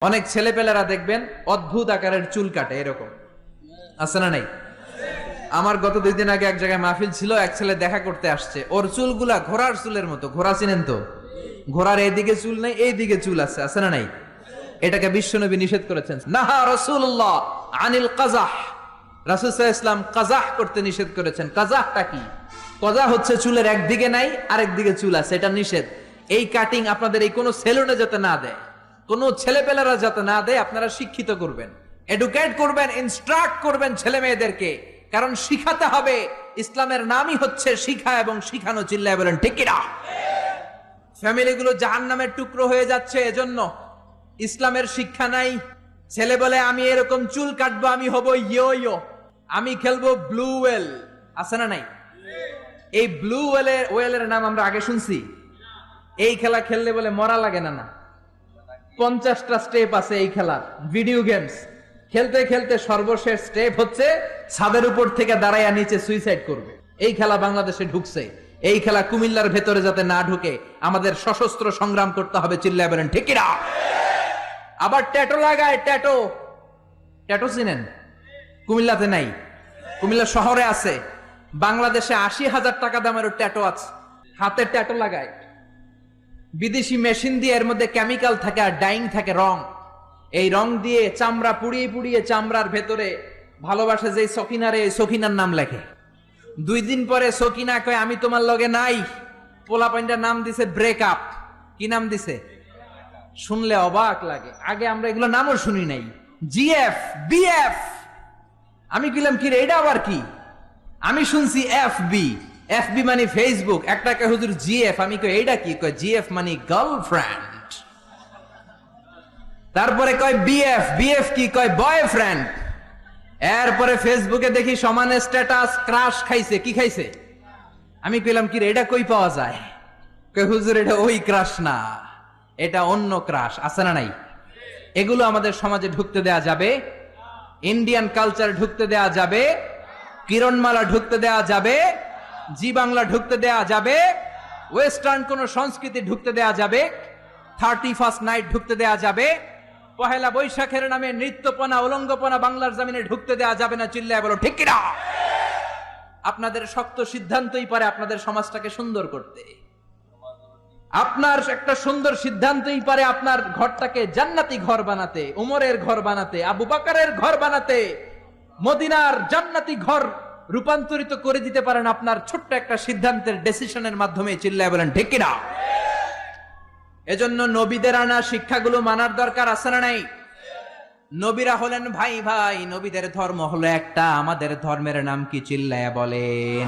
অনেক ছেলেপেলেরা দেখবেন অদ্ভুত আকারের চুল কাটে, এরকম আছে না নাই? আমার গত 2 দিন আগে এক জায়গায় মাহফিল ছিল, এক ছেলে দেখা করতে আসছে, ওর চুলগুলা ঘোড়ার চুলের মতো। ঘোড়া চিনেন তো? ঘোড়ার এইদিকে চুল নেই, এইদিকে চুল আছে না নাই? এটাকে বিশ্বনবী নিষেধ করেছেন। নাহা রাসূলুল্লাহ আনিল কাযাহ, রাসূল সাল্লাল্লাহু আলাইহি ওয়াসাল্লাম কাযাহ করতে নিষেধ করেছেন। কাযাহটা কি? কাযাহ হচ্ছে চুলের একদিকে নাই আরেক দিকে চুল আছে, এটা নিষেধ। এই কাটিং আপনাদের এই কোন সেলুনে যাতে না দেয়, কোন ছেলেপেলেরা যাতে না দেয়। আপনারা শিক্ষিত করবেন, এডুকেট করবেন, ইনস্ট্রাক্ট করবেন ছেলে মেয়েদেরকে, কারণ শিখাতে হবে। ইসলামের নামই হচ্ছে শিখা এবং শিখানো। চিল্লায় বলেন ঠিক কিনা? ফ্যামিলিগুলো জাহান্নামের টুকরো হয়ে যাচ্ছে এজন্য। ইসলামের শিক্ষা নাই। ছেলে বলে আমি এরকম চুল কাটবো, আমি হব ইয়ো ইয়ো, আমি খেলবো ব্লু ওয়েল, আছে না নাই? এই ব্লু ওয়েলের নাম আমরা আগে শুনছি। এই খেলা খেললে বলে মরা লাগে না। 50টা স্টেপ আছে এই খেলার। ভিডিও গেমস খেলতে খেলতে সর্বশেষ স্টেপ হচ্ছে ছাদের উপর থেকে দাঁড়াইয়া নিচে সুইসাইড করবে। এই খেলা বাংলাদেশে ঢুকছে। এই খেলা কুমিল্লার ভেতরে যাতে না ঢুকে আমাদের সশস্ত্র সংগ্রাম করতে হবে। চিল্লায় বলেন ঠিক কিনা? আবার ট্যাটু লাগায়। ট্যাটু চিনেন? কুমিল্লাতে নাই, কুমিল্লা শহরে আছে। বাংলাদেশে 80,000 টাকা দামের ট্যাটু আছে। হাতে ট্যাটু লাগায়, বিদেশি মেশিন দিয়ে, এর মধ্যে কেমিক্যাল থাকে আর ডাইং থাকে, রং। এই রং দিয়ে চামড়া পুড়িয়ে পুড়িয়ে চামড়ার ভেতরে ভালোবাসে যে সকিনারে, সকিনার নাম লেখে। 2 দিন পরে সকিনা কয় আমি তোমার লগে নাই। পোলাপাইনটার নাম দিছে ব্রেকআপ। কি নাম দিছে? শুনলে অবাক লাগে। আগে আমরা এগুলো নামও শুনি নাই। GF, BF. আমি কইলাম কি রে, এটা আবার কি? আমি শুনছি এফবি। এফবি মানে ফেসবুক। একটাকে হুজুর জিএফ। আমি কই এইটা কি? কয় জিএফ মানে গার্লফ্রেন্ড। তারপরে কয় বিএফ। বিএফ কি? কয় বয়ফ্রেন্ড। এরপরে ফেসবুকে দেখি সমানে স্ট্যাটাস ক্রাশ খাইছে। কি খাইছে? আমি কইলাম কি রে, এটা কই পাওয়া যায়? কয় হুজুর এটা ওই ক্রাশ না, এটা অন্য ক্রাশ। আছে না নাই? এগুলো আমাদের সমাজে ঢুকতে দেয়া যাবে? ইন্ডিয়ান কালচার ঢুকতে দেয়া যাবে? কিরণমালা ঢুকতে দেয়া যাবে? জি বাংলা ঢুকতে দেয়া যাবে? ওয়েস্টার্ন কোন সংস্কৃতি ঢুকতে দেয়া যাবে? 31st নাইট ঢুকতে দেয়া যাবে? পহেলা বৈশাখের নামে নৃত্যপনা, উলঙ্গপনা বাংলার জমিনে ঢুকতে দেয়া যাবে না। চিল্লায় বলো ঠিক কিনা? আপনাদের শক্ত সিদ্ধান্তই পারে আপনাদের সমাজটাকে সুন্দর করতে। আপনার একটা সুন্দর সিদ্ধান্তই পারে আপনার ঘরটাকে জান্নাতি ঘর বানাতে, উমরের ঘর বানাতে, আবু বকরের ঘর বানাতে, মদিনার জান্নাতি ঘর রূপান্তরিত করে দিতে পারেন আপনার ছোট্ট একটা সিদ্ধান্তের ডিসিশনের মাধ্যমে। চিল্লায় বলেন ঠিক কিনা? এজন্য নবীদের আনা শিক্ষাগুলো মানার দরকার। আছে না নাই? নবীরা হলেন ভাই ভাই, নবীদের ধর্ম হলো একটা। আমাদের ধর্মের নাম কি? চিল্লায়া বলেন।